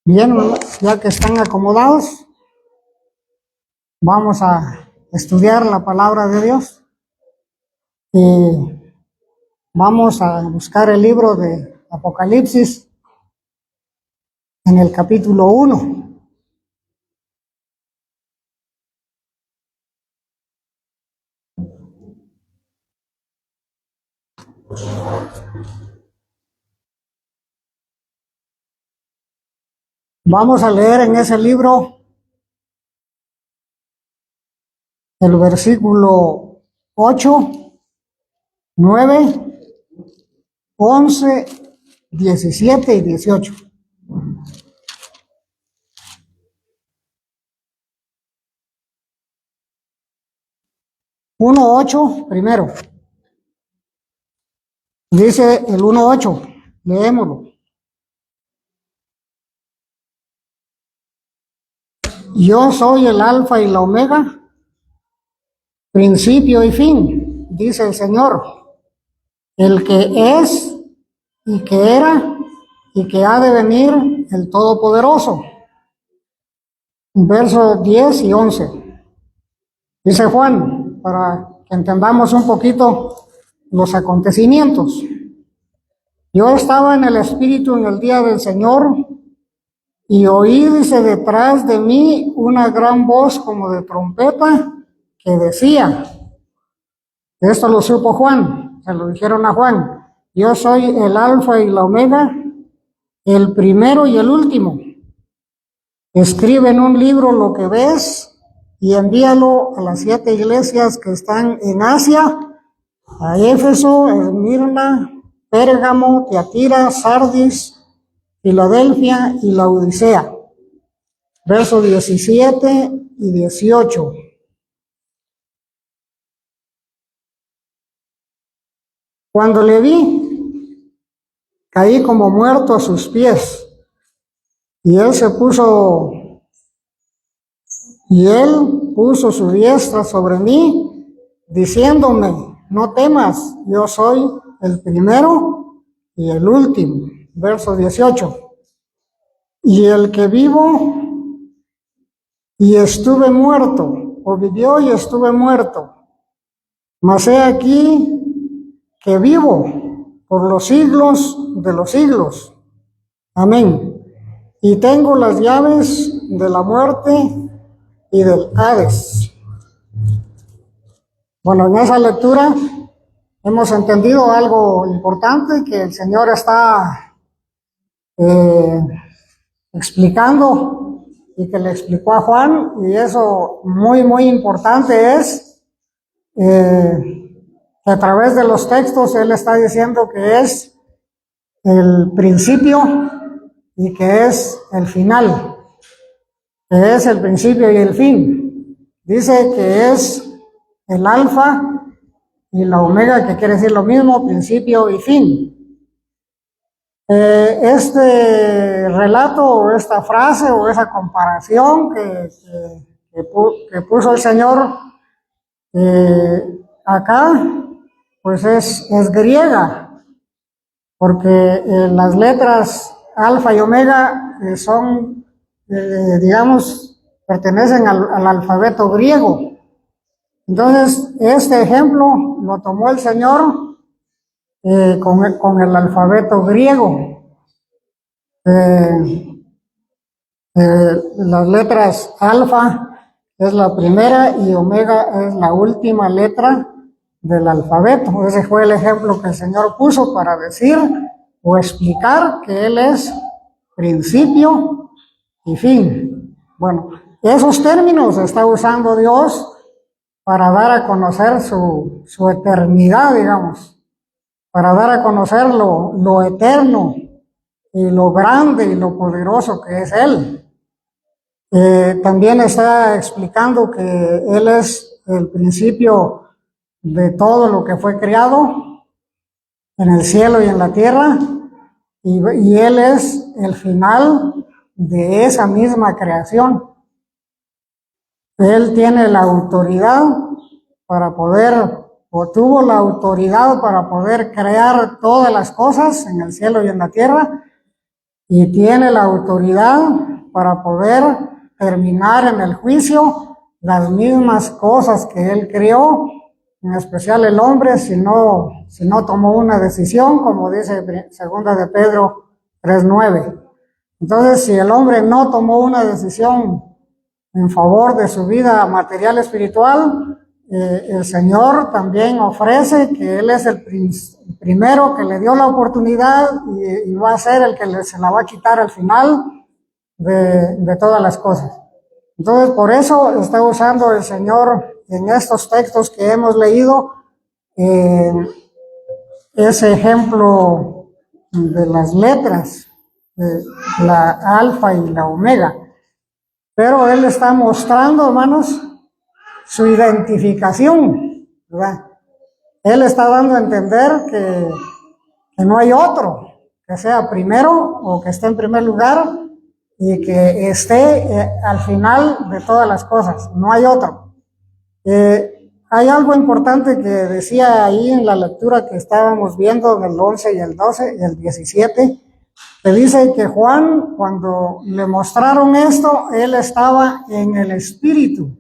Bien, ya que están acomodados, vamos a estudiar la palabra de Dios y vamos a buscar el libro de Apocalipsis en el capítulo 1. Vamos a leer en ese libro el versículo 8, 9, 11, 17 y 18. Uno 8 primero. Dice el 1:8, leémoslo. Yo soy el alfa y la omega, principio y fin, dice el Señor, el que es y que era y que ha de venir, el Todopoderoso. Versos 10 y 11. Dice Juan, para que entendamos un poquito los acontecimientos. Yo estaba en el Espíritu en el día del Señor y oí, dice, detrás de mí una gran voz como de trompeta que decía, esto lo supo Juan, se lo dijeron a Juan, yo soy el alfa y la omega, el primero y el último. Escribe en un libro lo que ves y envíalo a las 7 iglesias que están en Asia, a Éfeso, Esmirna, Pérgamo, Tiatira, Sardis, Filadelfia y Laodicea. Versos 17 y 18. Cuando le vi, caí como muerto a sus pies, y él puso su diestra sobre mí, diciéndome, no temas, yo soy el primero y el último. Verso 18. Y el que vivo y estuve muerto, o vivió y estuve muerto, mas he aquí que vivo por los siglos de los siglos. Amén. Y tengo las llaves de la muerte y del Hades. Bueno, en esa lectura hemos entendido algo importante que el Señor está explicando y que le explicó a Juan, y eso muy, muy importante es que a través de los textos Él está diciendo que es el principio y que es el final, que es el principio y el fin. Dice que es el alfa y la omega, que quiere decir lo mismo, principio y fin. Este relato o esta frase o esa comparación que puso el Señor acá, pues es griega, porque las letras alfa y omega son, digamos, pertenecen al alfabeto griego. Entonces, este ejemplo lo tomó el Señor con el alfabeto griego. Las letras alfa es la primera y omega es la última letra del alfabeto. Ese fue el ejemplo que el Señor puso para decir o explicar que Él es principio y fin. Bueno, esos términos está usando Dios para dar a conocer su eternidad, digamos, para dar a conocer lo eterno y lo grande y lo poderoso que es Él. También está explicando que Él es el principio de todo lo que fue creado en el cielo y en la tierra, y Él es el final de esa misma creación. Él tiene la autoridad para poder, o tuvo la autoridad para poder crear todas las cosas en el cielo y en la tierra, y tiene la autoridad para poder terminar en el juicio las mismas cosas que Él creó, en especial el hombre, si no tomó una decisión, como dice segunda de Pedro 3:9. Entonces, si el hombre no tomó una decisión en favor de su vida material espiritual, el Señor también ofrece que Él es el primero que le dio la oportunidad y va a ser el que se la va a quitar al final de todas las cosas. Entonces, por eso está usando el Señor en estos textos que hemos leído ese ejemplo de las letras, la alfa y la omega. Pero Él está mostrando, hermanos, su identificación, ¿verdad? Él está dando a entender que no hay otro que sea primero o que esté en primer lugar y que esté al final de todas las cosas. No hay otro. Hay algo importante que decía ahí en la lectura que estábamos viendo del 11 y el 12 y el 17, que dice que Juan, cuando le mostraron esto, él estaba en el Espíritu.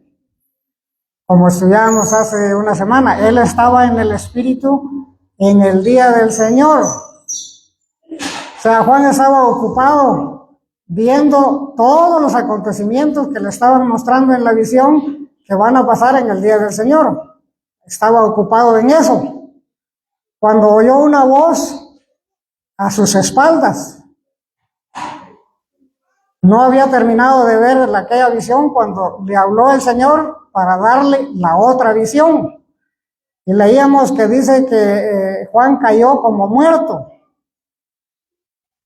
Como estudiábamos hace una semana, él estaba en el Espíritu en el día del Señor. O sea, Juan estaba ocupado viendo todos los acontecimientos que le estaban mostrando en la visión que van a pasar en el día del Señor. Estaba ocupado en eso. Cuando oyó una voz a sus espaldas, no había terminado de ver aquella visión cuando le habló el Señor para darle la otra visión. Y leíamos que dice que Juan cayó como muerto.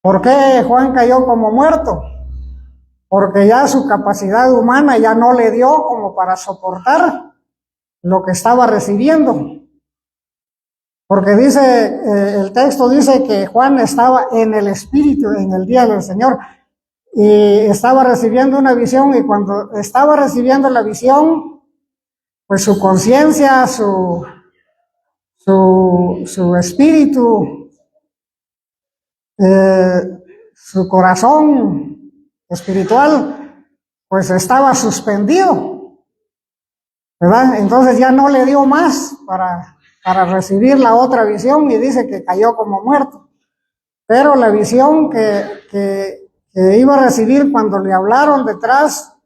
¿Por qué Juan cayó como muerto? Porque ya su capacidad humana ya no le dio como para soportar lo que estaba recibiendo. Porque dice, el texto dice que Juan estaba en el Espíritu en el día del Señor y estaba recibiendo una visión, y cuando estaba recibiendo la visión, pues su conciencia, su espíritu, su corazón espiritual, pues estaba suspendido, ¿verdad? Entonces ya no le dio más para recibir la otra visión y dice que cayó como muerto. Pero la visión que iba a recibir cuando le hablaron detrás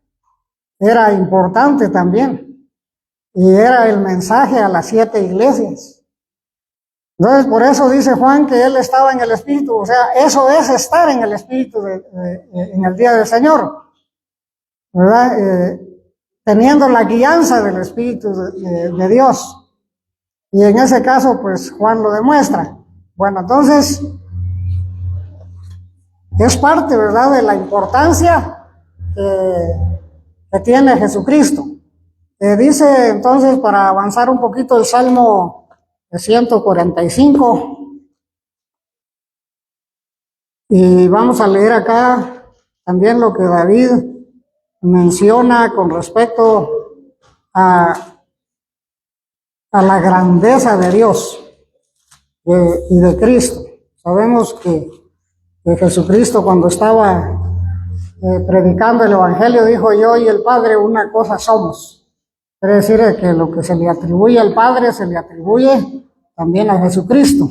era importante también, y era el mensaje a las 7 iglesias. Entonces, por eso dice Juan que él estaba en el Espíritu. O sea, eso es estar en el Espíritu en el día del Señor, ¿verdad? Teniendo la guianza del Espíritu de Dios. Y en ese caso, pues Juan lo demuestra. Bueno, entonces, es parte, ¿verdad?, de la importancia que tiene Jesucristo. Dice entonces, para avanzar un poquito, el Salmo 145, y vamos a leer acá también lo que David menciona con respecto a la grandeza de Dios y de Cristo. Sabemos que Jesucristo, cuando estaba predicando el Evangelio, dijo: yo y el Padre una cosa somos. Quiere decir que lo que se le atribuye al Padre se le atribuye también a Jesucristo.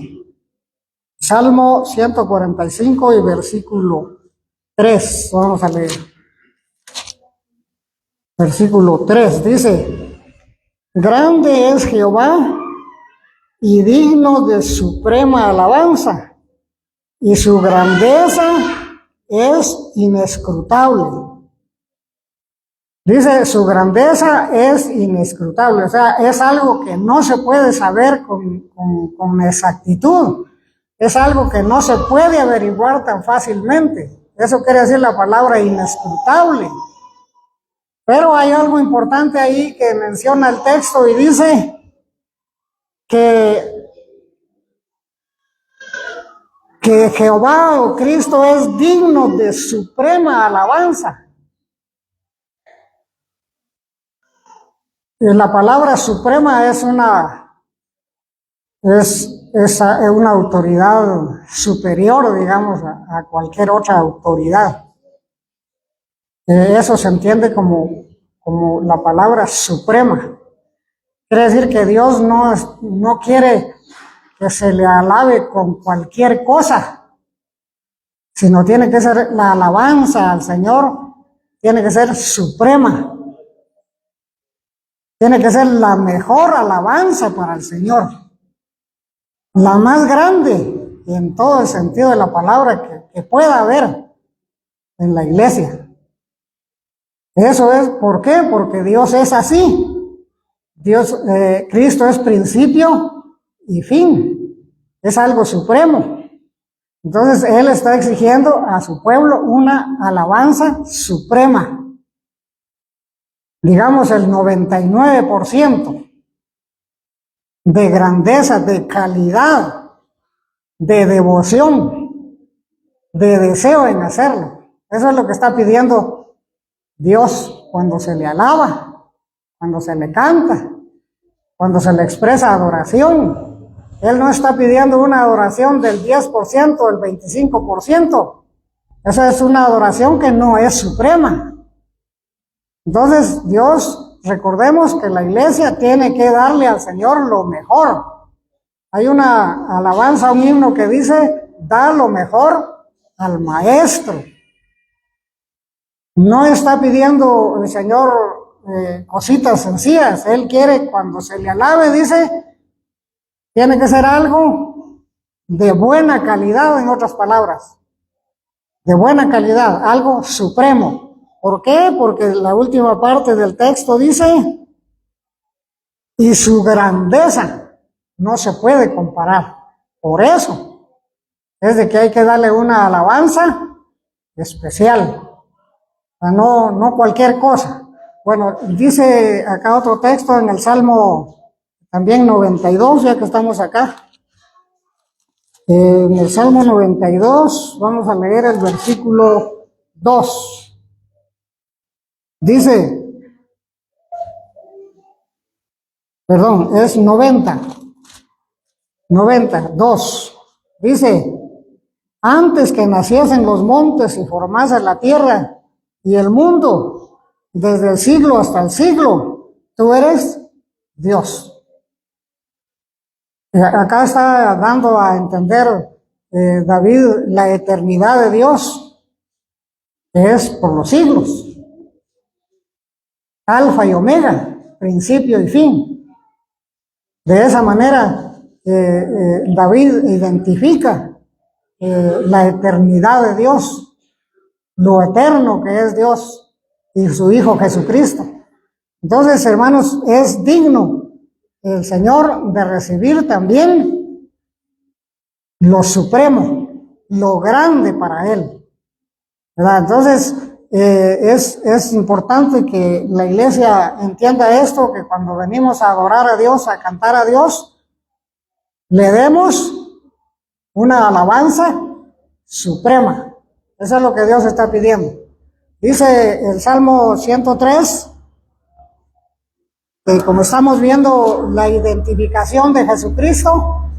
Salmo 145 y versículo 3, vamos a leer. Versículo 3 dice: grande es Jehová y digno de suprema alabanza, y su grandeza es inescrutable. Dice, su grandeza es inescrutable, o sea, es algo que no se puede saber con exactitud, es algo que no se puede averiguar tan fácilmente. Eso quiere decir la palabra inescrutable. Pero hay algo importante ahí que menciona el texto y dice que Jehová o Cristo es digno de suprema alabanza. La palabra suprema es una autoridad superior, digamos, a cualquier otra autoridad. Eso se entiende como la palabra suprema. Quiere decir que Dios no quiere que se le alabe con cualquier cosa, sino tiene que ser la alabanza al Señor, tiene que ser suprema. Tiene que ser la mejor alabanza para el Señor, la más grande en todo el sentido de la palabra que pueda haber en la iglesia. Eso es, ¿por qué? Porque Dios es así. Cristo es principio y fin, es algo supremo. Entonces Él está exigiendo a su pueblo una alabanza suprema. Digamos el 99% de grandeza, de calidad, de devoción, de deseo en hacerlo. Eso es lo que está pidiendo Dios cuando se le alaba, cuando se le canta, cuando se le expresa adoración. Él no está pidiendo una adoración del 10%, del 25%. Esa es una adoración que no es suprema. Entonces, Dios, recordemos que la iglesia tiene que darle al Señor lo mejor. Hay una alabanza, un himno que dice, da lo mejor al maestro. No está pidiendo el Señor cositas sencillas. Él quiere, cuando se le alabe, dice, tiene que ser algo de buena calidad, en otras palabras. De buena calidad, algo supremo. ¿Por qué? Porque la última parte del texto dice, y su grandeza no se puede comparar. Por eso es de que hay que darle una alabanza especial, no cualquier cosa. Bueno, dice acá otro texto en el Salmo también 92, ya que estamos acá. En el Salmo 92 vamos a leer el versículo 2. Dice, perdón, es 2. Dice, antes que naciesen los montes y formase la tierra y el mundo, desde el siglo hasta el siglo, tú eres Dios. Acá está dando a entender David la eternidad de Dios, que es por los siglos. Alfa y Omega, principio y fin. De esa manera, David identifica la eternidad de Dios, lo eterno que es Dios y su Hijo Jesucristo. Entonces, hermanos, es digno el Señor de recibir también lo supremo, lo grande para Él, ¿verdad? Entonces, es importante que la iglesia entienda esto, que cuando venimos a adorar a Dios, a cantar a Dios, le demos una alabanza suprema. Eso es lo que Dios está pidiendo. Dice el Salmo 103, que como estamos viendo la identificación de Jesucristo,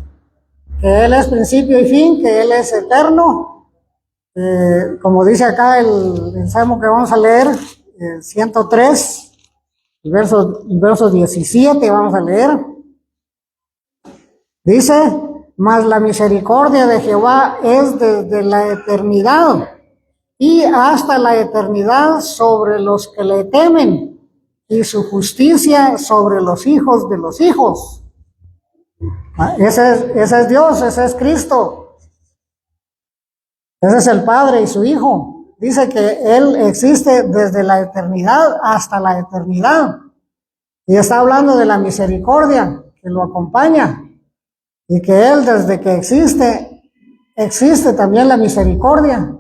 que Él es principio y fin, que Él es eterno, como dice acá el Salmo que vamos a leer, 103, el verso 17, vamos a leer. Dice, mas la misericordia de Jehová es desde la eternidad y hasta la eternidad sobre los que le temen, y su justicia sobre los hijos de los hijos. Ese es Dios, ese es Cristo. Ese es el Padre y su Hijo. Dice que Él existe desde la eternidad hasta la eternidad. Y está hablando de la misericordia que lo acompaña. Y que Él desde que existe también la misericordia.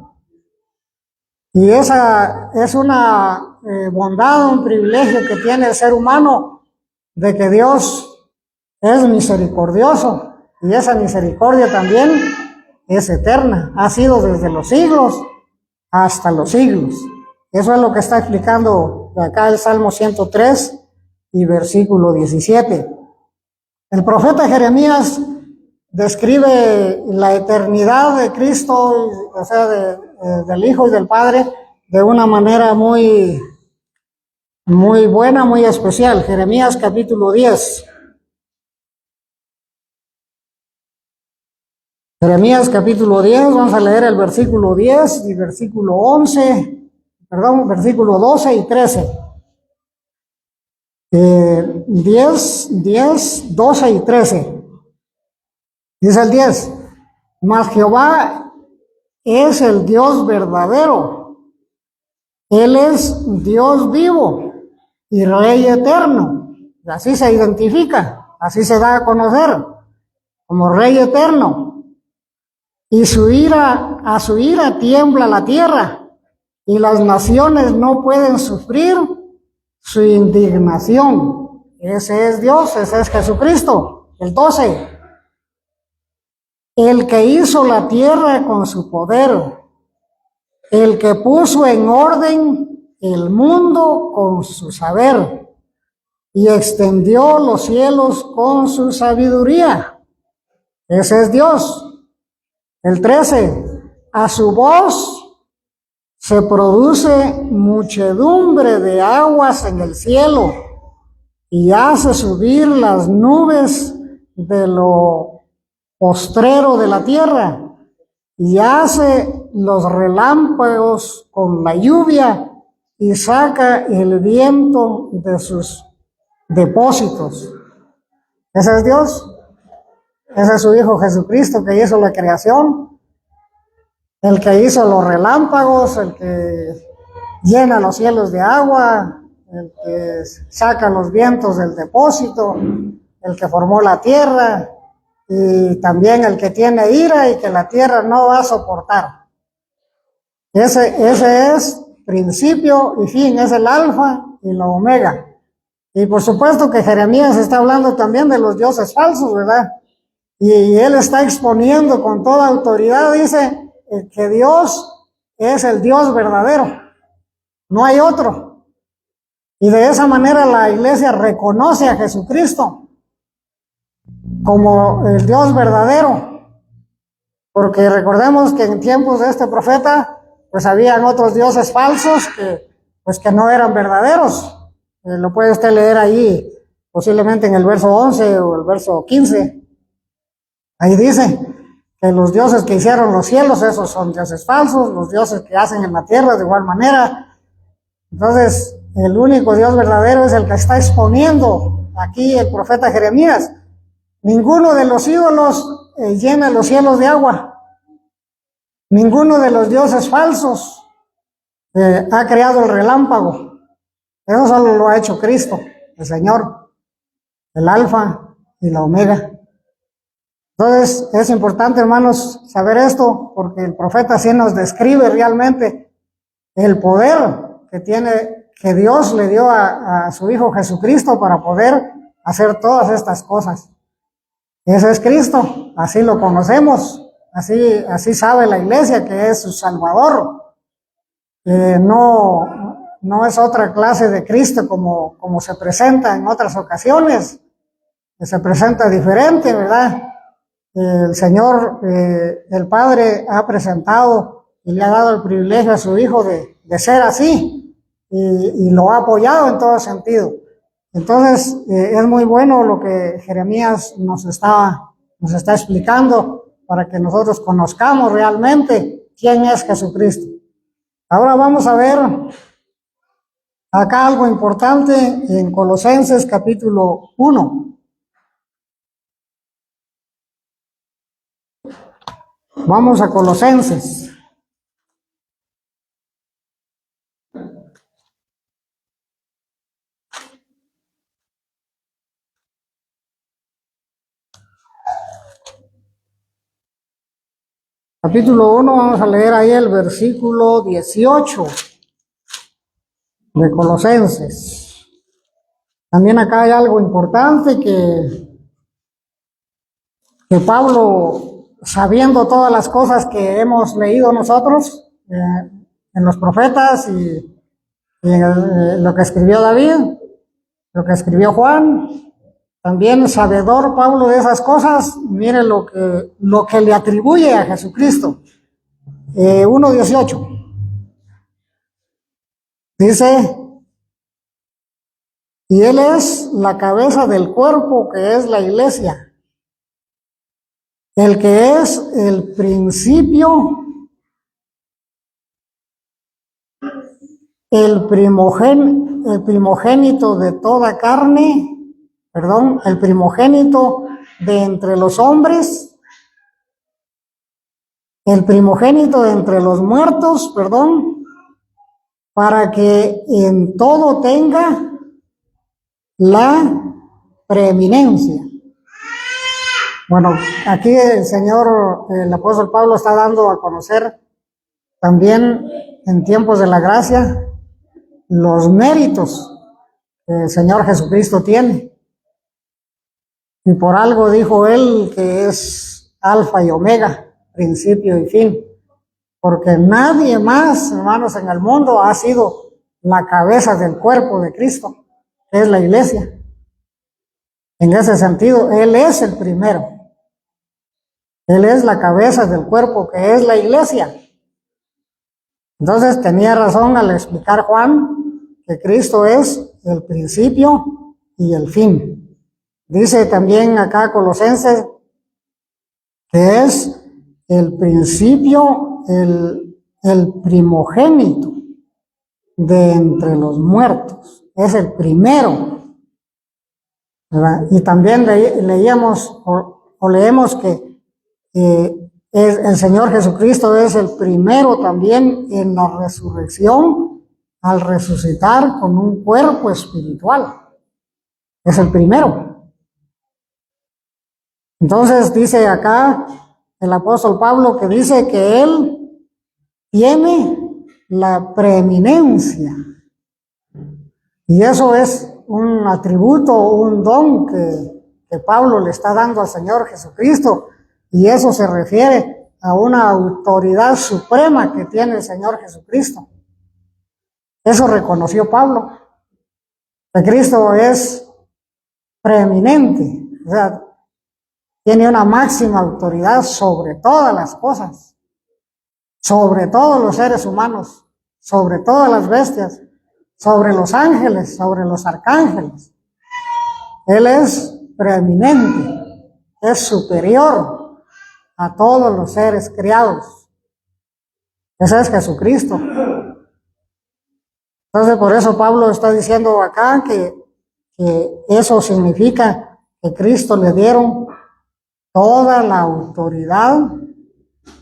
Y esa es una bondad, un privilegio que tiene el ser humano, de que Dios es misericordioso. Y esa misericordia también es eterna, ha sido desde los siglos hasta los siglos. Eso es lo que está explicando acá el Salmo 103 y versículo 17. El profeta Jeremías describe la eternidad de Cristo, o sea, del Hijo y del Padre, de una manera muy buena, muy especial. Jeremías capítulo 10. Jeremías capítulo 10, vamos a leer el versículo 10 y versículo 12 y 13. 10, 12 y 13. Dice el 10, mas Jehová es el Dios verdadero, Él es Dios vivo y Rey eterno. Y así se identifica, así se da a conocer, como Rey eterno. Y a su ira tiembla la tierra, y las naciones no pueden sufrir su indignación. Ese es Dios, ese es Jesucristo. El 12. El que hizo la tierra con su poder, el que puso en orden el mundo con su saber, y extendió los cielos con su sabiduría. Ese es Dios. El 13. A su voz se produce muchedumbre de aguas en el cielo, y hace subir las nubes de lo postrero de la tierra, y hace los relámpagos con la lluvia, y saca el viento de sus depósitos. Ese es Dios. Ese es su Hijo Jesucristo, que hizo la creación, el que hizo los relámpagos, el que llena los cielos de agua, el que saca los vientos del depósito, el que formó la tierra, y también el que tiene ira y que la tierra no va a soportar. Ese es principio y fin, es el alfa y la omega. Y por supuesto que Jeremías está hablando también de los dioses falsos, ¿verdad? Y él está exponiendo con toda autoridad, dice, que Dios es el Dios verdadero, no hay otro. Y de esa manera la iglesia reconoce a Jesucristo como el Dios verdadero, porque recordemos que en tiempos de este profeta, pues habían otros dioses falsos que no eran verdaderos. Lo puede usted leer ahí, posiblemente en el verso 11 o el verso 15. Ahí dice que los dioses que hicieron los cielos, esos son dioses falsos, los dioses que hacen en la tierra de igual manera. Entonces, el único Dios verdadero es el que está exponiendo aquí el profeta Jeremías. Ninguno de los ídolos llena los cielos de agua. Ninguno de los dioses falsos ha creado el relámpago. Eso solo lo ha hecho Cristo, el Señor, el Alfa y la Omega. Entonces, es importante, hermanos, saber esto, porque el profeta sí nos describe realmente el poder que Dios le dio a su Hijo Jesucristo para poder hacer todas estas cosas. Ese es Cristo, así lo conocemos, así sabe la iglesia que es su Salvador. No es otra clase de Cristo como se presenta en otras ocasiones, que se presenta diferente, ¿verdad? El Señor, el Padre ha presentado y le ha dado el privilegio a su Hijo de ser así, y lo ha apoyado en todo sentido. Entonces, es muy bueno lo que Jeremías nos está explicando para que nosotros conozcamos realmente quién es Jesucristo. Ahora vamos a ver acá algo importante en Colosenses capítulo 1. Vamos a Colosenses. Capítulo 1, vamos a leer ahí el versículo 18 de Colosenses. También acá hay algo importante que Pablo, sabiendo todas las cosas que hemos leído nosotros en los profetas y en lo que escribió David, lo que escribió Juan, también sabedor Pablo de esas cosas, mire lo que le atribuye a Jesucristo. 1:18. Dice, y Él es la cabeza del cuerpo que es la iglesia, el que es el principio, el primogénito de toda carne, el primogénito de entre los hombres, el primogénito de entre los muertos, para que en todo tenga la preeminencia. Bueno, aquí el apóstol Pablo está dando a conocer también en tiempos de la gracia los méritos que el Señor Jesucristo tiene. Y por algo dijo él que es alfa y omega, principio y fin. Porque nadie más, hermanos, en el mundo ha sido la cabeza del cuerpo de Cristo, que es la iglesia. En ese sentido, Él es el primero. Él es la cabeza del cuerpo, que es la iglesia. Entonces tenía razón al explicar Juan que Cristo es el principio y el fin. Dice también acá Colosenses que es el principio, el primogénito de entre los muertos. Es el primero, ¿verdad? Y también leíamos o leemos que el Señor Jesucristo es el primero también en la resurrección al resucitar con un cuerpo espiritual. Es el primero. Entonces dice acá el apóstol Pablo que dice que Él tiene la preeminencia. Y eso es un atributo, un don que Pablo le está dando al Señor Jesucristo. Y eso se refiere a una autoridad suprema que tiene el Señor Jesucristo. Eso reconoció Pablo. Que Cristo es preeminente, o sea, tiene una máxima autoridad sobre todas las cosas, sobre todos los seres humanos, sobre todas las bestias, sobre los ángeles, sobre los arcángeles. Él es preeminente, es superior a todos los seres creados. Ese es Jesucristo. Entonces, por eso Pablo está diciendo acá que eso significa que Cristo le dieron toda la autoridad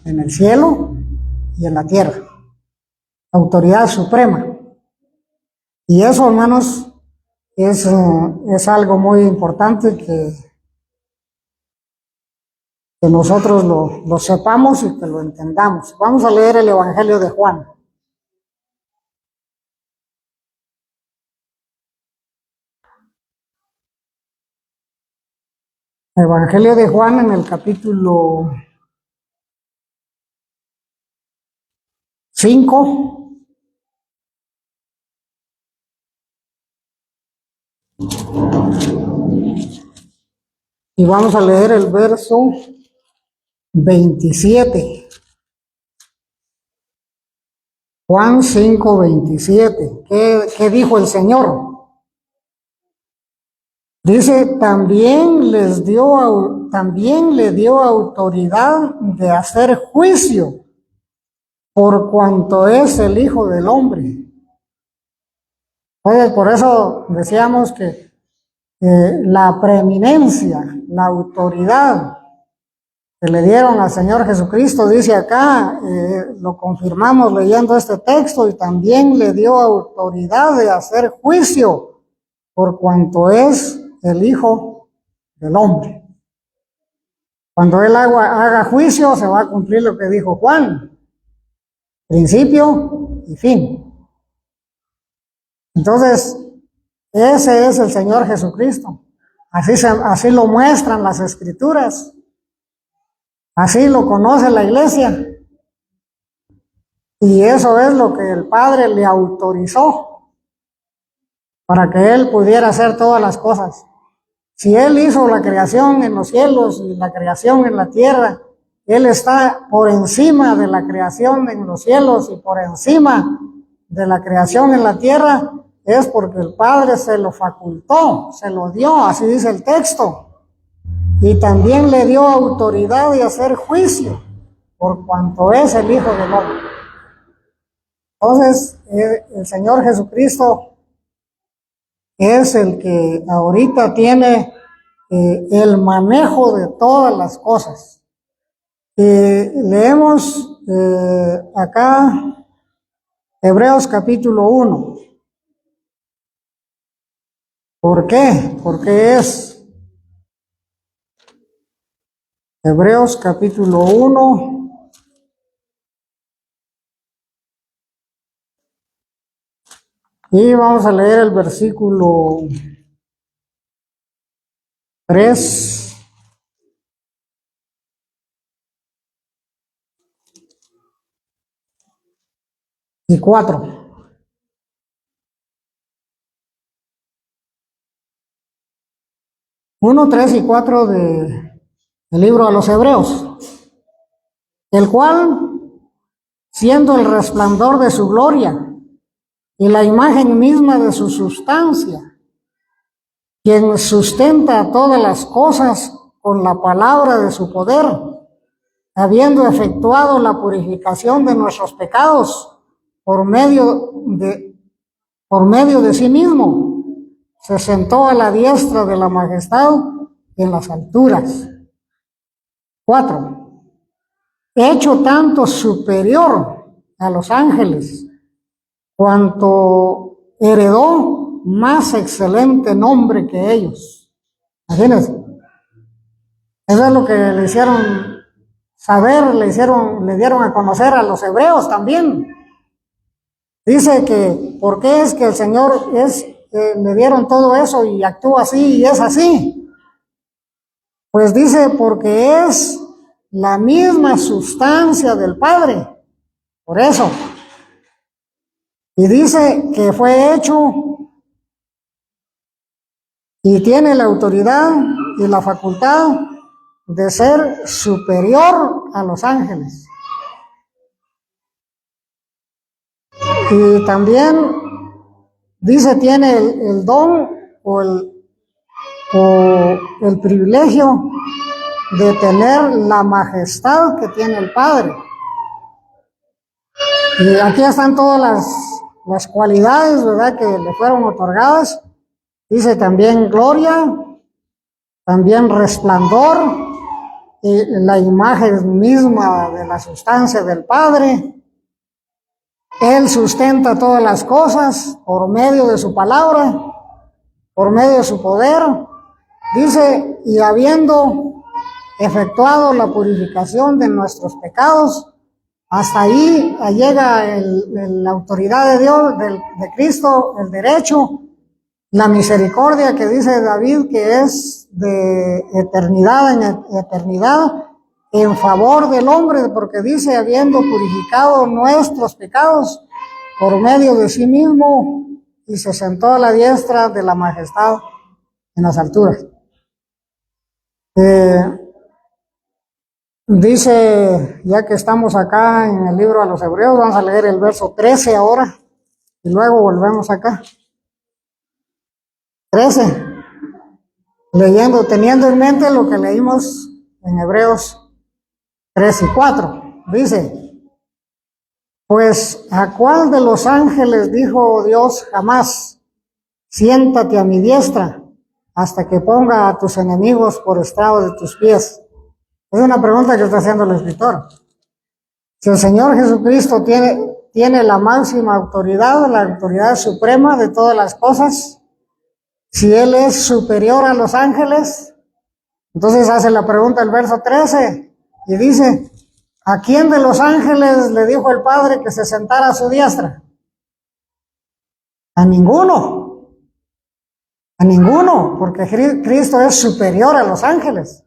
en el cielo y en la tierra. Autoridad suprema. Y eso, hermanos, es algo muy importante que nosotros lo sepamos y que lo entendamos. Vamos a leer el Evangelio de Juan. Evangelio de Juan en el capítulo 5. Y vamos a leer el verso 27. Juan 5:27. ¿Qué dijo el Señor? Dice, también le dio autoridad de hacer juicio por cuanto es el Hijo del Hombre. Entonces, por eso decíamos que la preeminencia, la autoridad que le dieron al Señor Jesucristo, dice acá, lo confirmamos leyendo este texto, y también le dio autoridad de hacer juicio por cuanto es el Hijo del Hombre. Cuando Él haga juicio, se va a cumplir lo que dijo Juan, principio y fin. Entonces, ese es el Señor Jesucristo. Así lo muestran las Escrituras. Así lo conoce la iglesia. Y eso es lo que el Padre le autorizó para que Él pudiera hacer todas las cosas. Si Él hizo la creación en los cielos y la creación en la tierra, Él está por encima de la creación en los cielos y por encima de la creación en la tierra, es porque el Padre se lo facultó, se lo dio, así dice el texto. Y también le dio autoridad de hacer juicio, por cuanto es el Hijo del Hombre. Entonces, el Señor Jesucristo es el que ahorita tiene el manejo de todas las cosas. Leemos acá Hebreos capítulo 1. ¿Por qué? Porque es Hebreos capítulo 1. Y vamos a leer el versículo 3 y 4. 1, 3 y 4 del libro a los Hebreos, el cual, siendo el resplandor de su gloria y la imagen misma de su sustancia, quien sustenta todas las cosas con la palabra de su poder, habiendo efectuado la purificación de nuestros pecados por medio de sí mismo, se sentó a la diestra de la majestad en las alturas. 4. Hecho tanto superior a los ángeles, cuanto heredó más excelente nombre que ellos. Imagínense. Eso es lo que le hicieron saber, le dieron a conocer a los hebreos también. Dice que, ¿por qué es que el Señor le dieron todo eso y actúa así y es así? Pues dice, porque es la misma sustancia del Padre. Por eso. Y dice que fue hecho y tiene la autoridad y la facultad de ser superior a los ángeles. Y también dice, tiene el don o el privilegio de tener la majestad que tiene el Padre. Y aquí están todas las cualidades, ¿verdad?, que le fueron otorgadas. Dice también gloria, también resplandor, y la imagen misma de la sustancia del Padre. Él sustenta todas las cosas por medio de su palabra, por medio de su poder. Dice, y habiendo efectuado la purificación de nuestros pecados, hasta ahí llega la autoridad de Dios, de Cristo, el derecho, la misericordia que dice David que es de eternidad en eternidad en favor del hombre, porque dice, habiendo purificado nuestros pecados por medio de sí mismo, y se sentó a la diestra de la majestad en las alturas. Dice, ya que estamos acá en el libro a los Hebreos, vamos a leer el verso 13 ahora, y luego volvemos acá. 13, teniendo en mente lo que leímos en Hebreos 3 y 4, dice, pues ¿a cuál de los ángeles dijo Dios jamás, siéntate a mi diestra hasta que ponga a tus enemigos por estrado de tus pies? Es una pregunta que está haciendo el escritor. Si el Señor Jesucristo tiene la máxima autoridad, la autoridad suprema de todas las cosas, si Él es superior a los ángeles, entonces hace la pregunta el verso 13 y dice, ¿a quién de los ángeles le dijo el Padre que se sentara a su diestra? A ninguno. A ninguno, porque Cristo es superior a los ángeles.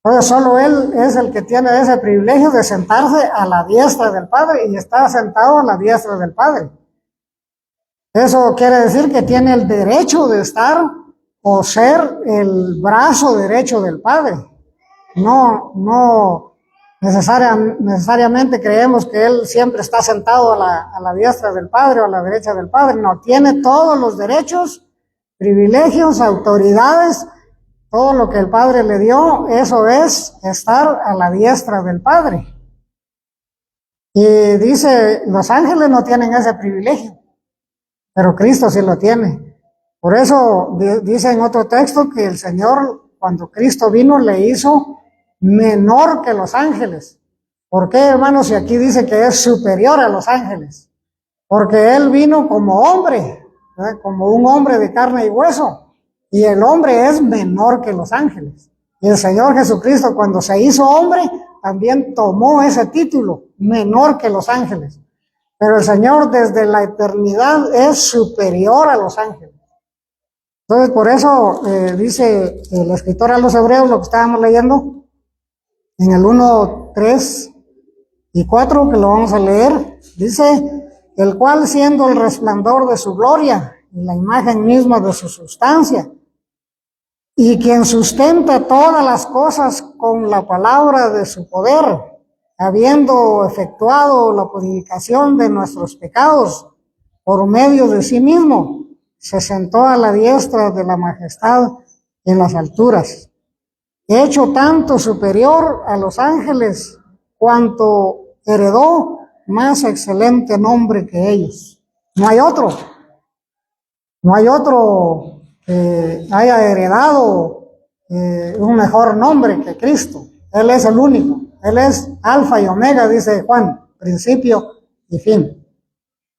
Entonces solo Él es el que tiene ese privilegio de sentarse a la diestra del Padre y está sentado a la diestra del Padre. Eso quiere decir que tiene el derecho de estar o ser el brazo derecho del Padre. No necesariamente creemos que Él siempre está sentado a la diestra del Padre o a la derecha del Padre. No, tiene todos los derechos, privilegios, autoridades, todo lo que el Padre le dio, eso es estar a la diestra del Padre. Y dice, los ángeles no tienen ese privilegio, pero Cristo sí lo tiene. Por eso dice en otro texto que el Señor, cuando Cristo vino, le hizo menor que los ángeles. ¿Por qué, hermanos? Si aquí dice que es superior a los ángeles. Porque Él vino como hombre, ¿verdad? Como un hombre de carne y hueso. Y el hombre es menor que los ángeles. Y el Señor Jesucristo, cuando se hizo hombre, también tomó ese título, menor que los ángeles. Pero el Señor desde la eternidad es superior a los ángeles. Entonces, por eso dice el escritor a los Hebreos, lo que estábamos leyendo, en el 1, 3 y 4, que lo vamos a leer, dice, el cual siendo el resplandor de su gloria y la imagen misma de su sustancia, y quien sustenta todas las cosas con la palabra de su poder, habiendo efectuado la purificación de nuestros pecados por medio de sí mismo, se sentó a la diestra de la majestad en las alturas, hecho tanto superior a los ángeles, cuanto heredó más excelente nombre que ellos. No hay otro que haya heredado un mejor nombre que Cristo. Él es el único. Él es alfa y omega, dice Juan, principio y fin.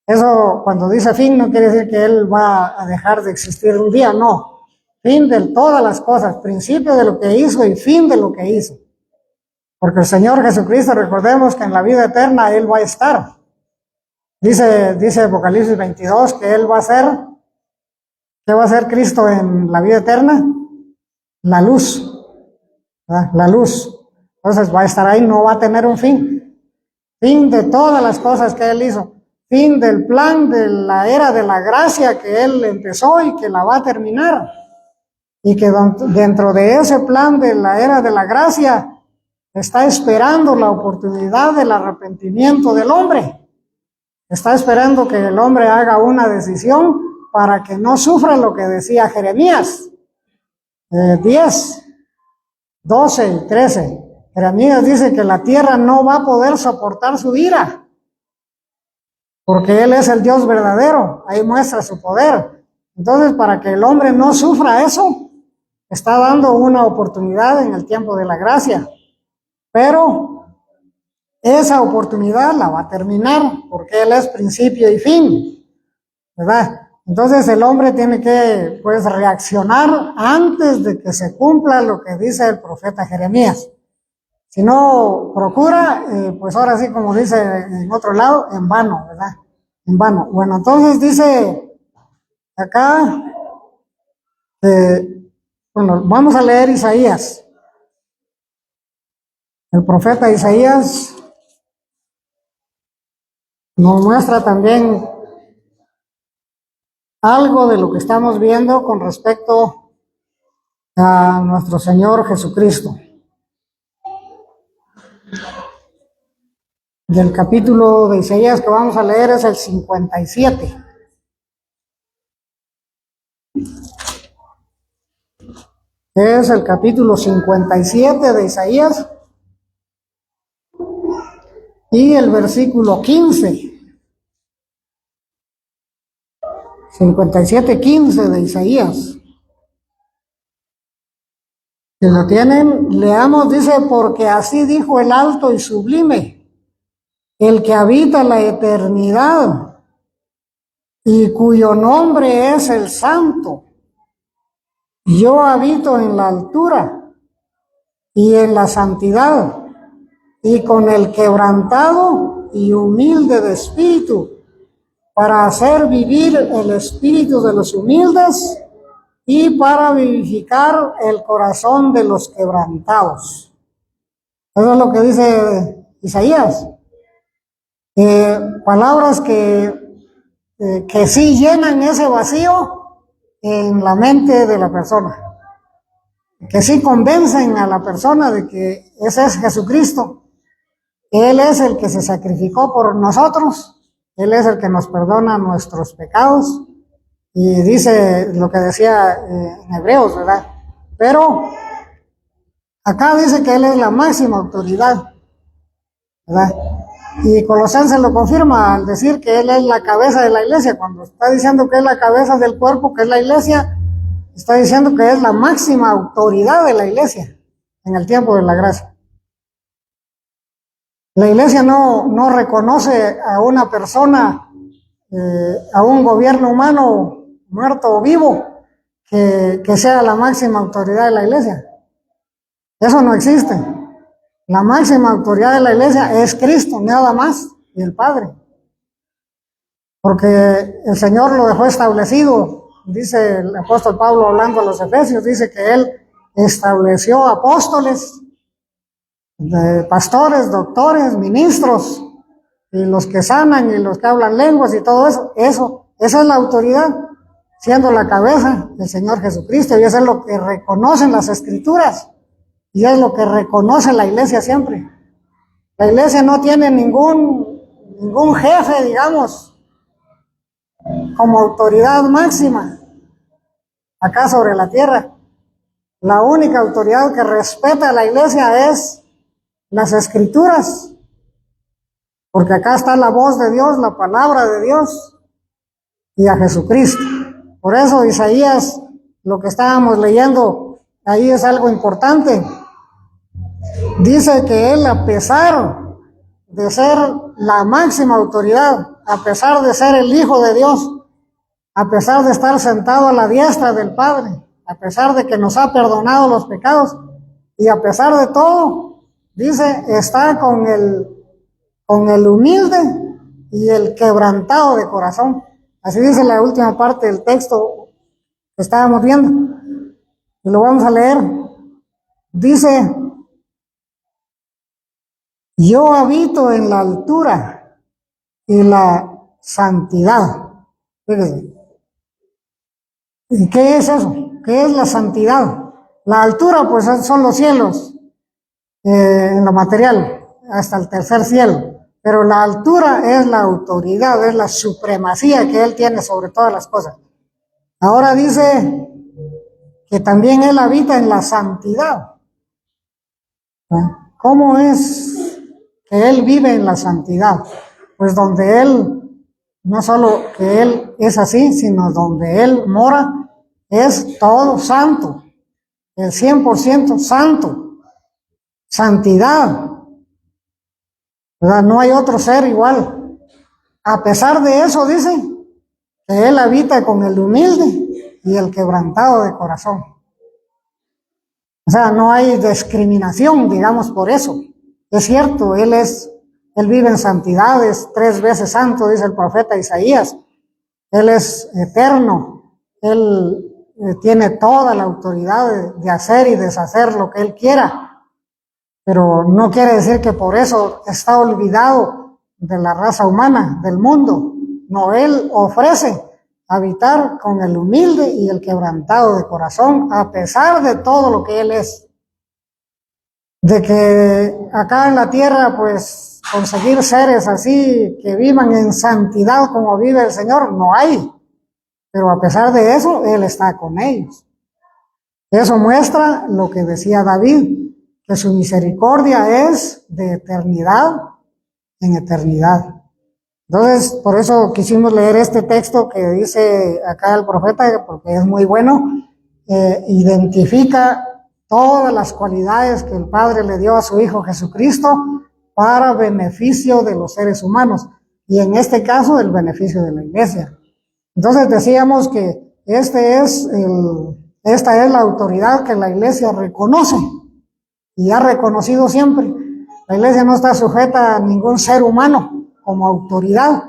Eso, cuando dice fin, no quiere decir que Él va a dejar de existir un día, no. Fin de todas las cosas, principio de lo que hizo y fin de lo que hizo. Porque el Señor Jesucristo, recordemos que en la vida eterna Él va a estar. Dice Apocalipsis 22 que Él va a ser, ¿qué va a ser Cristo en la vida eterna? La luz, ¿verdad? La luz. Entonces va a estar ahí, no va a tener un fin. Fin de todas las cosas que Él hizo. Fin del plan de la era de la gracia que Él empezó y que la va a terminar. Y que dentro de ese plan de la era de la gracia está esperando la oportunidad del arrepentimiento del hombre. Está esperando que el hombre haga una decisión para que no sufra lo que decía Jeremías 10, 12 y 13. Jeremías dice que la tierra no va a poder soportar su ira, porque Él es el Dios verdadero, ahí muestra su poder. Entonces, para que el hombre no sufra eso, está dando una oportunidad en el tiempo de la gracia. Pero esa oportunidad la va a terminar, porque Él es principio y fin, ¿verdad? Entonces el hombre tiene que, pues, reaccionar antes de que se cumpla lo que dice el profeta Jeremías. Si no procura, pues ahora sí, como dice en otro lado, en vano, ¿verdad? En vano. Bueno, entonces dice acá, bueno, vamos a leer Isaías. El profeta Isaías nos muestra también algo de lo que estamos viendo con respecto a nuestro Señor Jesucristo. Del capítulo de Isaías que vamos a leer es el 57. Es el capítulo 57 de Isaías y el versículo 15. 57:15 de Isaías. Si lo tienen, leamos, dice, porque así dijo el alto y sublime, el que habita la eternidad y cuyo nombre es el Santo. Yo habito en la altura y en la santidad, y con el quebrantado y humilde de espíritu, para hacer vivir el espíritu de los humildes y para vivificar el corazón de los quebrantados. Eso es lo que dice Isaías. Palabras que que sí llenan ese vacío en la mente de la persona, que sí convencen a la persona de que ese es Jesucristo. Él es el que se sacrificó por nosotros, Él es el que nos perdona nuestros pecados, y dice lo que decía en Hebreos, ¿verdad? Pero acá dice que Él es la máxima autoridad, ¿verdad? Y Colosenses lo confirma al decir que Él es la cabeza de la iglesia. Cuando está diciendo que es la cabeza del cuerpo, que es la iglesia, está diciendo que es la máxima autoridad de la iglesia en el tiempo de la gracia. La iglesia no reconoce a una persona, a un gobierno humano, muerto o vivo, que sea la máxima autoridad de la iglesia. Eso no existe. La máxima autoridad de la iglesia es Cristo, nada más, y el Padre. Porque el Señor lo dejó establecido, dice el apóstol Pablo hablando a los Efesios, dice que Él estableció apóstoles, pastores, doctores, ministros, y los que sanan y los que hablan lenguas y todo eso, esa es la autoridad, siendo la cabeza del Señor Jesucristo, y eso es lo que reconocen las Escrituras, y es lo que reconoce la iglesia siempre. La iglesia no tiene ningún jefe, digamos, como autoridad máxima acá sobre la tierra. La única autoridad que respeta a la iglesia es las Escrituras, porque acá está la voz de Dios, la palabra de Dios y a Jesucristo. Por eso Isaías, lo que estábamos leyendo ahí es algo importante. Dice que Él, a pesar de ser la máxima autoridad, a pesar de ser el Hijo de Dios, a pesar de estar sentado a la diestra del Padre, a pesar de que nos ha perdonado los pecados, y a pesar de todo, dice, está con el humilde y el quebrantado de corazón. Así dice la última parte del texto que estábamos viendo, y lo vamos a leer. Dice: yo habito en la altura y la santidad. Fíjense. ¿Y qué es eso? ¿Qué es la santidad? La altura, pues son los cielos, en lo material, hasta el tercer cielo. Pero la altura es la autoridad, es la supremacía que Él tiene sobre todas las cosas. Ahora dice que también Él habita en la santidad. ¿Cómo es que Él vive en la santidad? Pues donde Él, no solo que Él es así, sino donde Él mora, es todo santo, el 100% santo, santidad, ¿verdad? No hay otro ser igual. A pesar de eso, dice que Él habita con el humilde y el quebrantado de corazón. O sea, no hay discriminación, digamos, por eso. Es cierto, Él vive en santidad, es 3 veces santo, dice el profeta Isaías. Él es eterno, Él tiene toda la autoridad de hacer y deshacer lo que Él quiera, pero no quiere decir que por eso está olvidado de la raza humana, del mundo. No, Él ofrece habitar con el humilde y el quebrantado de corazón, a pesar de todo lo que Él es. De que acá en la tierra, pues, conseguir seres así que vivan en santidad como vive el Señor, no hay. Pero a pesar de eso, Él está con ellos. Eso muestra lo que decía David, que su misericordia es de eternidad en eternidad. Entonces, por eso quisimos leer este texto que dice acá el profeta, porque es muy bueno, identifica todas las cualidades que el Padre le dio a su Hijo Jesucristo para beneficio de los seres humanos, y en este caso el beneficio de la iglesia. Entonces decíamos que esta es la autoridad que la iglesia reconoce y ha reconocido siempre. La iglesia no está sujeta a ningún ser humano como autoridad,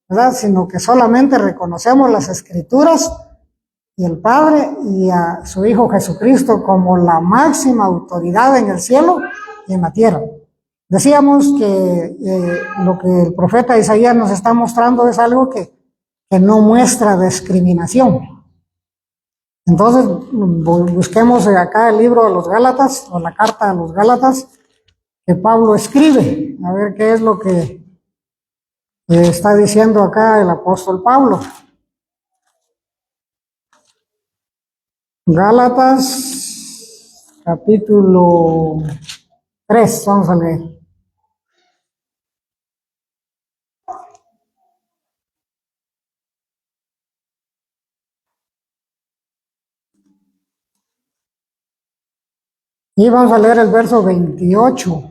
¿verdad? Sino que solamente reconocemos las Escrituras y el Padre y a su Hijo Jesucristo como la máxima autoridad en el cielo y en la tierra. Decíamos que lo que el profeta Isaías nos está mostrando es algo que que no muestra discriminación. Entonces, busquemos acá el libro de los Gálatas, o la carta a los Gálatas, que Pablo escribe, a ver qué es lo que está diciendo acá el apóstol Pablo. Gálatas, capítulo 3, vamos a leer. Y vamos a leer el verso 28.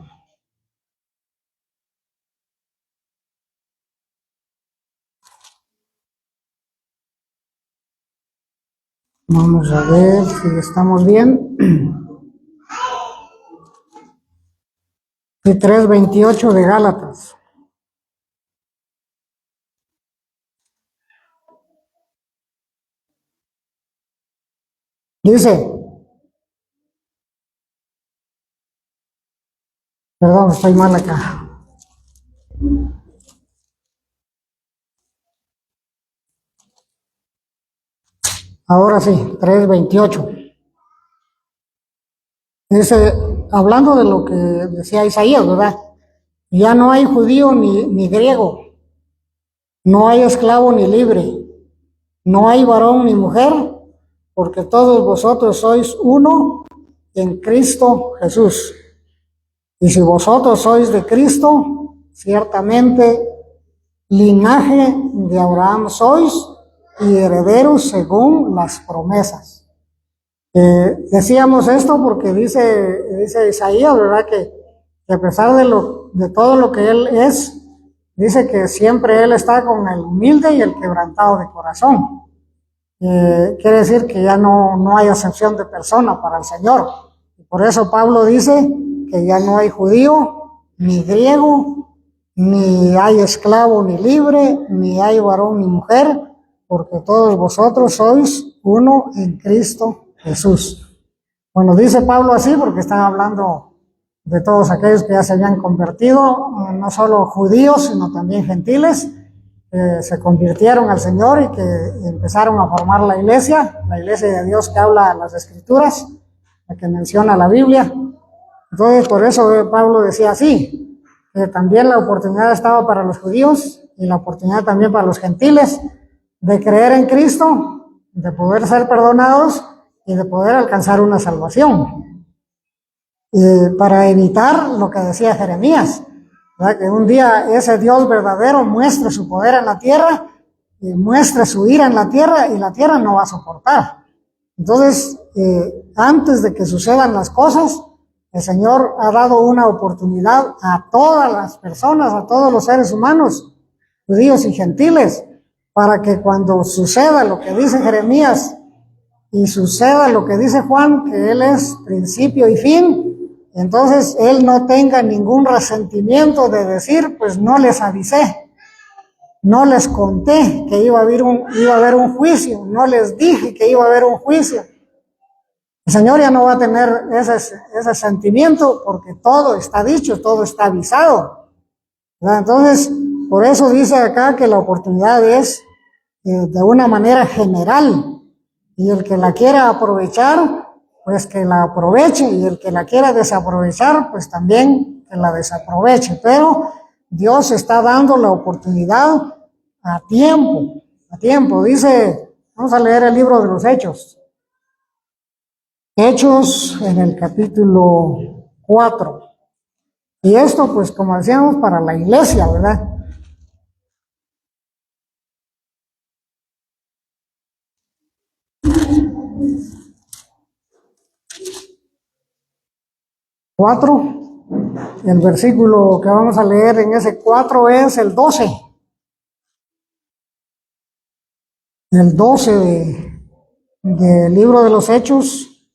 Vamos a ver si estamos bien. Y 3:28 de Gálatas. Dice, perdón, estoy mal acá. Ahora sí, 3:28. Dice, hablando de lo que decía Isaías, ¿verdad? Ya no hay judío ni griego, no hay esclavo ni libre, no hay varón ni mujer, porque todos vosotros sois uno en Cristo Jesús. Y si vosotros sois de Cristo, ciertamente linaje de Abraham sois y herederos según las promesas. Decíamos esto porque dice Isaías, ¿verdad? Que a pesar de todo lo que él es, dice que siempre él está con el humilde y el quebrantado de corazón. Quiere decir que ya no hay acepción de persona para el Señor. Y por eso Pablo dice que ya no hay judío, ni griego, ni hay esclavo ni libre, ni hay varón ni mujer, porque todos vosotros sois uno en Cristo Jesús. Bueno, dice Pablo así porque están hablando de todos aquellos que ya se habían convertido, no solo judíos, sino también gentiles, se convirtieron al Señor y que empezaron a formar la iglesia de Dios que habla las Escrituras, la que menciona la Biblia. Entonces, por eso Pablo decía así, que también la oportunidad estaba para los judíos y la oportunidad también para los gentiles de creer en Cristo, de poder ser perdonados y de poder alcanzar una salvación. Para evitar lo que decía Jeremías, ¿verdad? Que un día ese Dios verdadero muestre su poder en la tierra y muestre su ira en la tierra y la tierra no va a soportar. Entonces, antes de que sucedan las cosas, el Señor ha dado una oportunidad a todas las personas, a todos los seres humanos, judíos y gentiles, para que cuando suceda lo que dice Jeremías y suceda lo que dice Juan, que Él es principio y fin, entonces Él no tenga ningún resentimiento de decir, pues no les avisé, no les conté que iba a haber un juicio, no les dije que iba a haber un juicio. El Señor ya no va a tener ese sentimiento porque todo está dicho, todo está avisado, ¿verdad? Entonces, por eso dice acá que la oportunidad es de una manera general, y el que la quiera aprovechar, pues que la aproveche, y el que la quiera desaprovechar, pues también que la desaproveche. Pero Dios está dando la oportunidad a tiempo, a tiempo. Dice, vamos a leer el libro de los Hechos. Hechos en el capítulo 4. Y esto, pues como decíamos, para la iglesia, ¿verdad? El versículo que vamos a leer en ese 4 es el 12. El 12 del libro de los Hechos,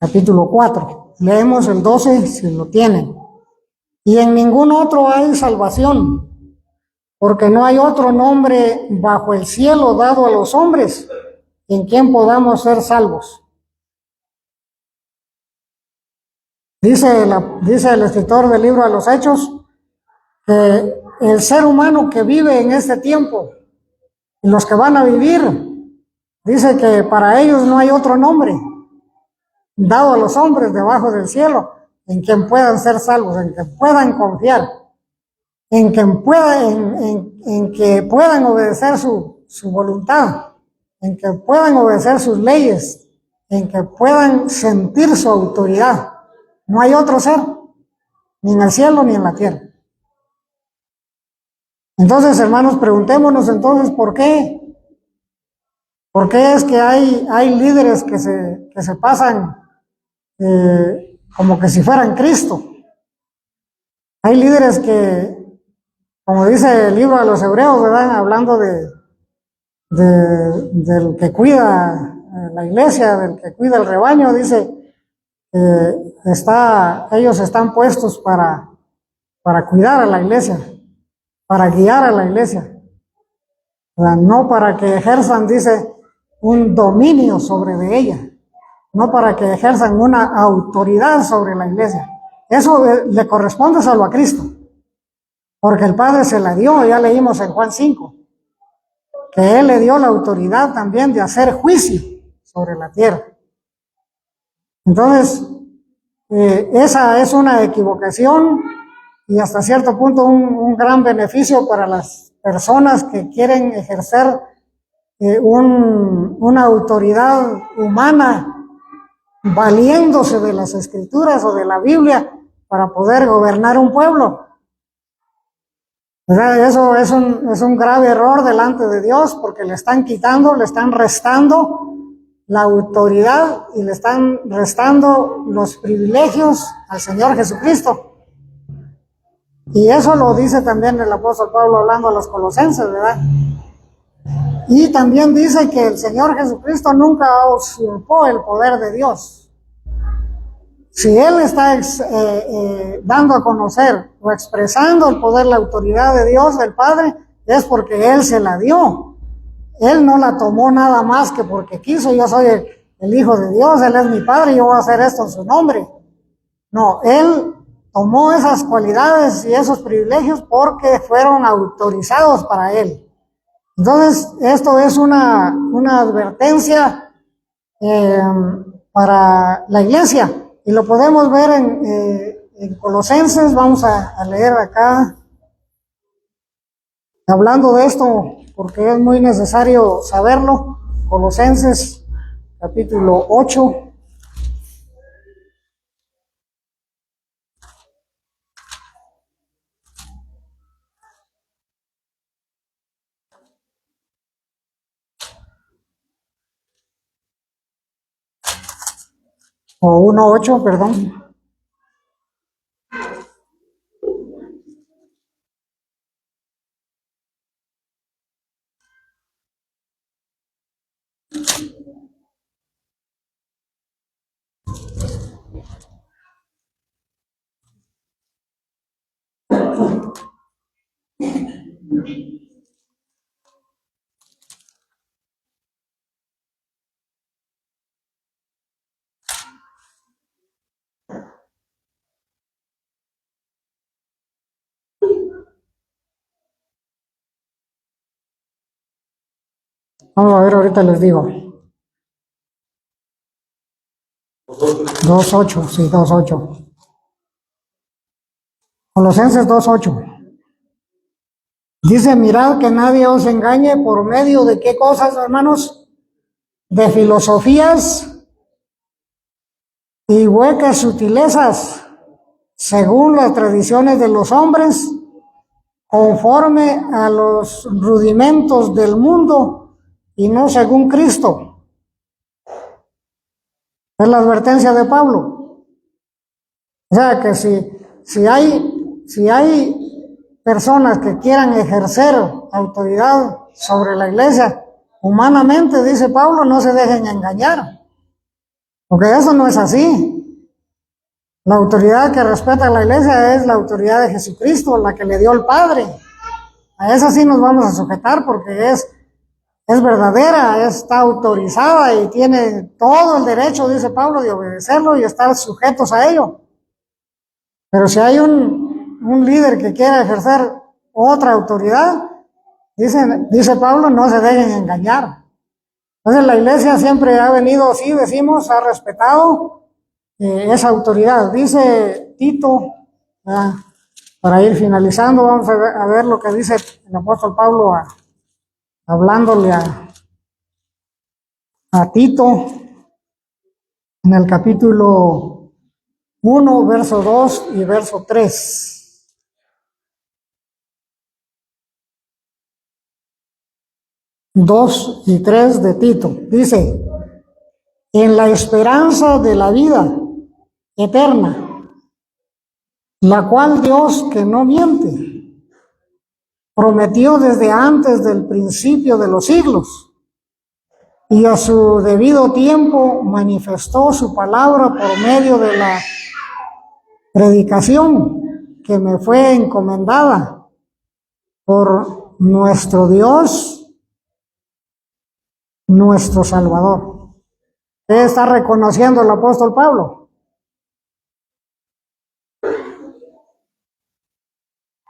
capítulo 4. Leemos el 12 si lo tienen. Y en ningún otro hay salvación, porque no hay otro nombre bajo el cielo dado a los hombres en quien podamos ser salvos. Dice el escritor del libro de los Hechos que el ser humano que vive en este tiempo Y los que van a vivir, dice que para ellos no hay otro nombre dado a los hombres debajo del cielo en quien puedan ser salvos, en que puedan confiar, en que puedan obedecer su voluntad, en que puedan obedecer sus leyes, en que puedan sentir su autoridad. No hay otro ser, ni en el cielo ni en la tierra. Entonces, hermanos, preguntémonos entonces, ¿por qué? ¿Por qué es que hay líderes que se pasan como que si fueran Cristo? Hay líderes que, como dice el libro de los Hebreos, ¿verdad? Hablando del que cuida la iglesia, del que cuida el rebaño, dice que ellos están puestos para cuidar a la iglesia, para guiar a la iglesia, ¿verdad? No para que ejerzan, dice, un dominio sobre de ella, no para que ejerzan una autoridad sobre la iglesia. Eso le corresponde solo a Cristo, porque el Padre se la dio, ya leímos en Juan 5, que Él le dio la autoridad también de hacer juicio sobre la tierra. Entonces, esa es una equivocación y hasta cierto punto un gran beneficio para las personas que quieren ejercer una autoridad humana valiéndose de las escrituras o de la Biblia para poder gobernar un pueblo. ¿Verdad? Eso es un grave error delante de Dios, porque le están quitando, le están restando la autoridad y le están restando los privilegios al Señor Jesucristo. Y eso lo dice también el apóstol Pablo hablando a los colosenses, ¿verdad? Y también dice que el Señor Jesucristo nunca usurpó el poder de Dios. Si Él está dando a conocer o expresando el poder, la autoridad de Dios, del Padre, es porque Él se la dio. Él no la tomó nada más que porque quiso. Yo soy el Hijo de Dios, Él es mi Padre y yo voy a hacer esto en su nombre. No, Él tomó esas cualidades y esos privilegios porque fueron autorizados para Él. Entonces, esto es una advertencia para la iglesia, y lo podemos ver en Colosenses. Vamos a leer acá, hablando de esto, porque es muy necesario saberlo. Colosenses, capítulo 8. O 1:8, perdón. Vamos a ver, ahorita les digo. 2:8, sí, 2:8. Colosenses 2:8. Dice, mirad que nadie os engañe por medio de qué cosas, hermanos, de filosofías y huecas sutilezas, según las tradiciones de los hombres, conforme a los rudimentos del mundo y no según Cristo. Es la advertencia de Pablo. O sea que si hay personas que quieran ejercer autoridad sobre la iglesia, humanamente, dice Pablo, no se dejen engañar, porque eso no es así. La autoridad que respeta a la iglesia es la autoridad de Jesucristo, la que le dio el Padre. A esa sí nos vamos a sujetar, porque es verdadera, está autorizada y tiene todo el derecho, dice Pablo, de obedecerlo y estar sujetos a ello. Pero si hay un líder que quiera ejercer otra autoridad, Dice Pablo, no se dejen engañar. Entonces la iglesia siempre ha venido, sí decimos, ha respetado esa autoridad. Dice Tito, ¿verdad? Para ir finalizando, vamos a ver lo que dice el apóstol Pablo hablándole a Tito en el capítulo 1, verso 2 y verso 3. 2 y 3 de Tito. Dice, en la esperanza de la vida eterna, la cual Dios, que no miente, prometió desde antes del principio de los siglos, y a su debido tiempo manifestó su palabra por medio de la predicación que me fue encomendada por nuestro Dios, nuestro Salvador. ¿Qué está reconociendo el apóstol Pablo?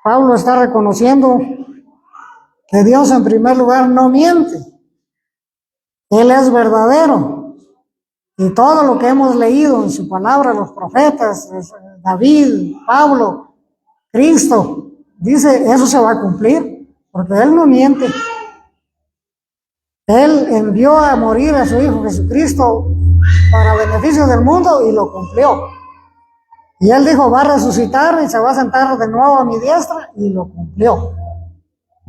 Pablo está reconociendo que Dios en primer lugar no miente. Él es verdadero. Y todo lo que hemos leído en su palabra, los profetas, David, Pablo, Cristo, dice, eso se va a cumplir, porque Él no miente. Él envió a morir a su Hijo Jesucristo para beneficio del mundo y lo cumplió. Y Él dijo, va a resucitar y se va a sentar de nuevo a mi diestra, y lo cumplió.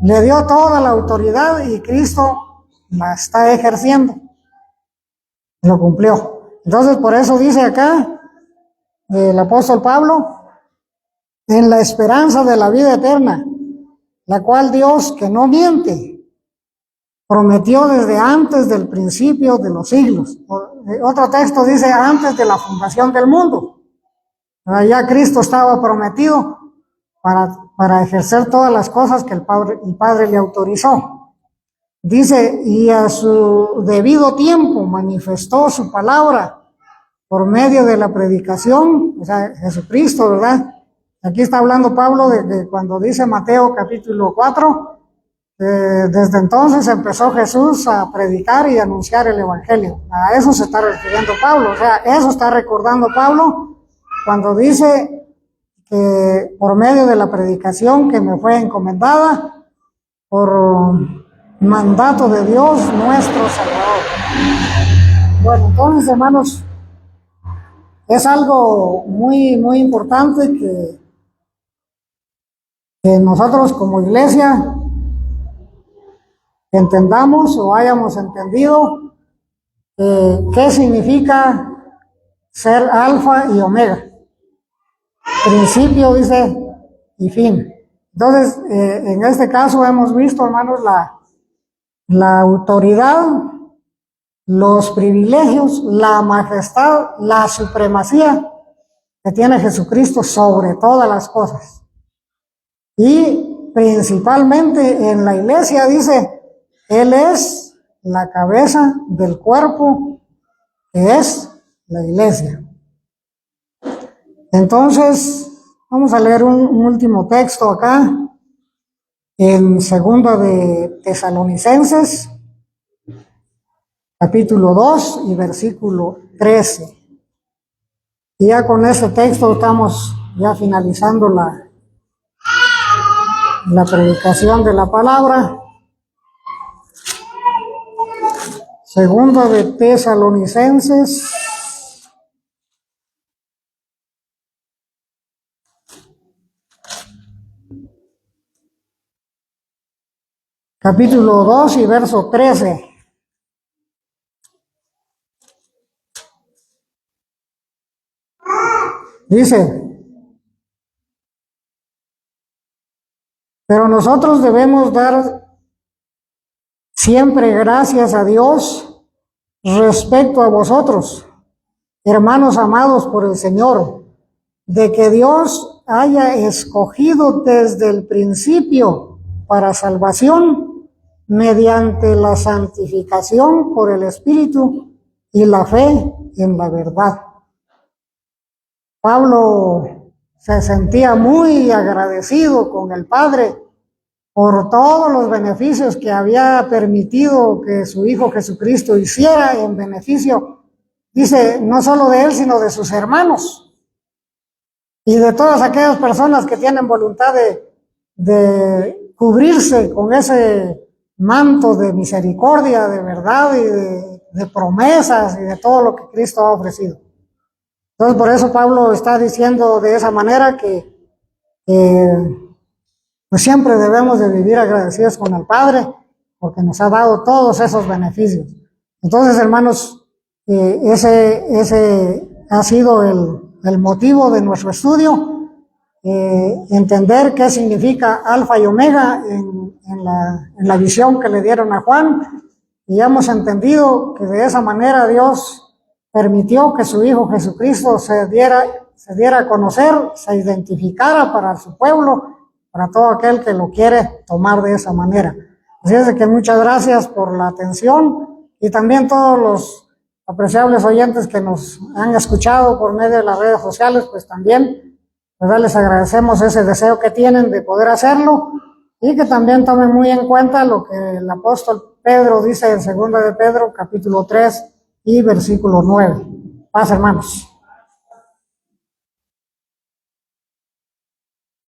Le dio toda la autoridad y Cristo la está ejerciendo. Lo cumplió. Entonces, por eso dice acá el apóstol Pablo, en la esperanza de la vida eterna, la cual Dios, que no miente, prometió desde antes del principio de los siglos. Otro texto dice antes de la fundación del mundo. Ya Cristo estaba prometido para ejercer todas las cosas que el Padre le autorizó. Dice, y a su debido tiempo manifestó su palabra por medio de la predicación, o sea, Jesucristo, ¿verdad? Aquí está hablando Pablo de cuando dice Mateo capítulo 4, desde entonces empezó Jesús a predicar y anunciar el Evangelio. A eso se está refiriendo Pablo, o sea, eso está recordando Pablo cuando dice que por medio de la predicación que me fue encomendada por mandato de Dios nuestro Salvador. Bueno, entonces, hermanos, es algo muy, muy importante que nosotros como iglesia entendamos o hayamos entendido qué significa ser alfa y omega. Principio, dice, y fin. Entonces, en este caso hemos visto, hermanos, la autoridad, los privilegios, la majestad, la supremacía que tiene Jesucristo sobre todas las cosas. Y principalmente en la iglesia dice, Él es la cabeza del cuerpo que es la iglesia. Entonces, vamos a leer un último texto acá, en segunda de Tesalonicenses, capítulo 2 y versículo 13. Y ya con ese texto estamos ya finalizando la predicación de la palabra. Segunda de Tesalonicenses, capítulo 2 y verso 13. Dice, pero nosotros debemos dar siempre gracias a Dios respecto a vosotros, hermanos amados por el Señor, de que Dios haya escogido desde el principio para salvación mediante la santificación por el Espíritu y la fe en la verdad. Pablo se sentía muy agradecido con el Padre por todos los beneficios que había permitido que su Hijo Jesucristo hiciera en beneficio, dice, no solo de él, sino de sus hermanos y de todas aquellas personas que tienen voluntad de cubrirse con ese manto de misericordia, de verdad y de promesas y de todo lo que Cristo ha ofrecido. Entonces, por eso Pablo está diciendo de esa manera que pues siempre debemos de vivir agradecidos con el Padre porque nos ha dado todos esos beneficios. Entonces, hermanos, ese ha sido el motivo de nuestro estudio, entender qué significa alfa y omega en la visión que le dieron a Juan, y hemos entendido que de esa manera Dios permitió que su Hijo Jesucristo se diera a conocer, se identificara para su pueblo, para todo aquel que lo quiere tomar de esa manera. Así es de que muchas gracias por la atención, y también todos los apreciables oyentes que nos han escuchado por medio de las redes sociales, pues también, ¿verdad?, les agradecemos ese deseo que tienen de poder hacerlo, y que también tomen muy en cuenta lo que el apóstol Pedro dice en 2 de Pedro, capítulo 3 y versículo 9. Paz, hermanos.